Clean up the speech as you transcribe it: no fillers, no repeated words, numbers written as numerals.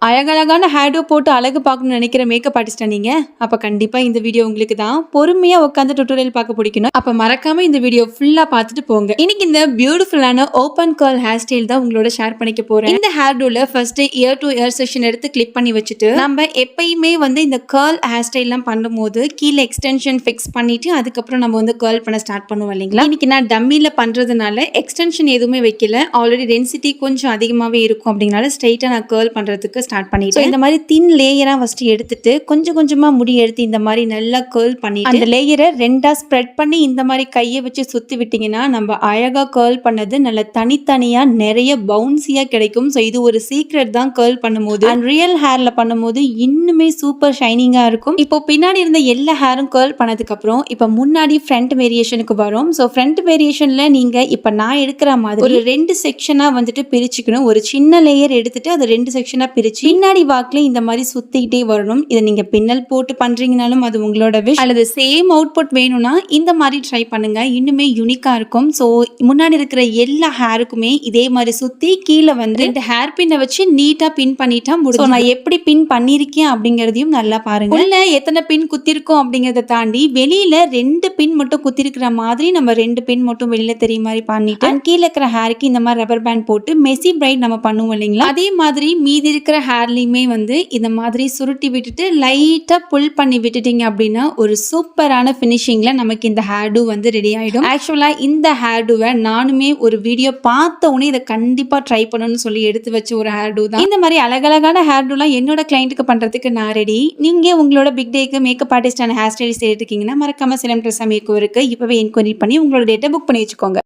அழகழகான ஹேர்டோ போட்டு அழகு பார்க்கணும்னு நினைக்கிற மேக்கப் ஆர்டிஸ்டா நீங்க? அப்ப கண்டிப்பா இந்த வீடியோ உங்களுக்கு தான். பொறுமையா உட்கார்ந்து டியூட்டோரியல் பார்க்க பிடிக்கணும். அப்ப மறக்காம இந்த வீடியோ ஃபுல்லா பார்த்துட்டு போங்க. இன்னைக்கு இந்த பியூட்டிஃபுல்லான ஓப்பன் கர்ல் ஹேர் ஸ்டைல் தான் உங்களோட ஷேர் பண்ணிக்க போறேன். இந்த ஹேர்டோல first year to year section எடுத்து கிளிப் பண்ணி வச்சுட்டு நம்ம எப்பயுமே இந்த கர்ல் ஹேர் ஸ்டைல்லாம் பண்ணும்போது கீழே எக்ஸ்டென்ஷன் ஃபிக்ஸ் பண்ணிட்டு அதுக்கப்புறம் நம்ம கர்ல் பண்ண ஸ்டார்ட் பண்ணுவோம் இல்லைங்களா? இன்னைக்கு நான் டம்மில பண்றதுனால எக்ஸ்டென்ஷன் எதுவுமே வைக்கல. ஆல்ரெடி டென்சிட்டி கொஞ்சம் அதிகமாவே இருக்கும் அப்படிங்கனால ஸ்ட்ரைட்டா நான் கர்ல் பண்றதுக்கு ஸ்டார்ட் பண்ணிட்டேன். இந்த மாதிரி தின் லேயரா ஃபர்ஸ்ட் எடுத்துட்டு கொஞ்சம் கொஞ்சமா முடி எடுத்து இந்த மாதிரி நல்லா கர்ல் பண்ணிட்டு அந்த லேயரை ரெண்டா ஸ்ப்ரெட் பண்ணி இந்த மாதிரி கையை வச்சு சுத்தி விட்டீங்கன்னா நம்ம அழகா கர்ல் பண்ணது நல்ல தனித்தனியா நிறைய பவுன்சியா கிடைக்கும். ஸோ இது ஒரு சீக்ரெட் தான் கர்ல் பண்ணும்போது. அண்ட் ரியல் ஹேர்ல பண்ணும்போது இன்னுமே சூப்பர் ஷைனிங்கா இருக்கும். இப்போ பின்னாடி இருந்த எல்லா ஹேரும் கர்ல் பண்ணதுக்கு அப்புறம் இப்போ முன்னாடி ஃப்ரண்ட் வேரியேஷனுக்கு வரும். ஸோ ஃப்ரண்ட் வேரியேஷன்ல நீங்க இப்போ நான் எடுக்கிற மாதிரி ஒரு ரெண்டு செக்ஷனா பிரிச்சுக்கணும். ஒரு சின்ன லேயர் எடுத்துட்டு அது ரெண்டு செக்ஷனா பிரிச்சு பின்னாடி வாக்குல இந்த மாதிரி சுத்திக்கிட்டே வரணும். இதை நீங்க பின்னல் போட்டு பண்றீங்கனாலும் அது உங்களோட விஷ், அல்லது சேம் அவுட்புட் வேணும்னா இந்த மாதிரி ட்ரை பண்ணுங்க. இன்னுமே யூனிக்கா இருக்கும். ஸோ முன்னாடி இருக்கிற எல்லா ஹேருக்குமே இதே மாதிரி சுத்தி கீழே ரெண்டு ஹேர் பின்னை வச்சு நீட்டா பின் பண்ணிட்டா முடியும். நான் எப்படி பின் பண்ணிருக்கேன் அப்படிங்கறதையும் நல்லா பாருங்க. உள்ள எத்தனை பின் குத்திருக்கோம் அப்படிங்கறத தாண்டி வெளியில ரெண்டு பின் மட்டும் குத்திருக்கிற மாதிரி நம்ம ரெண்டு பின் மட்டும் வெளியில தெரிய மாதிரி பண்ணிட்டு கீழே இருக்கிற ஹேருக்கு இந்த மாதிரி ரப்பர் பேண்ட் போட்டு மெசி பிரைட் நம்ம பண்ணுவோம் இல்லைங்களா? அதே மாதிரி மீதி இருக்கிற ஹேர்லயுமே இந்த மாதிரி சுருட்டி விட்டுட்டு லைட்டா புல் பண்ணி விட்டுட்டீங்க அப்படின்னா ஒரு சூப்பரான பினிஷிங்ல நமக்கு இந்த ஹேர்டூ ரெடி ஆயிடும். ஆக்சுவலா இந்த ஹேர்டூவை நானுமே ஒரு வீடியோ பார்த்த உடனே இதை கண்டிப்பா ட்ரை பண்ணணும்னு சொல்லி எடுத்து வச்சு ஒரு ஹேர்டூ தான். இந்த மாதிரி அழகழகான ஹேர்டூலாம் என்னோட கிளைண்ட்டுக்கு பண்றதுக்கு நான் ரெடி. நீங்க உங்களோட பிக் டேக்கு மேக்கப் ஆர்டிஸ்டான ஹேர் ஸ்டைலிஸ்ட் இருக்கீங்கன்னா மறக்காம சிலம் ட்ரெஸ் மேக்கோவருக்கு இப்பவே என்கொயரி பண்ணி உங்களோட டேட்டை புக் பண்ணி வச்சுக்கோங்க.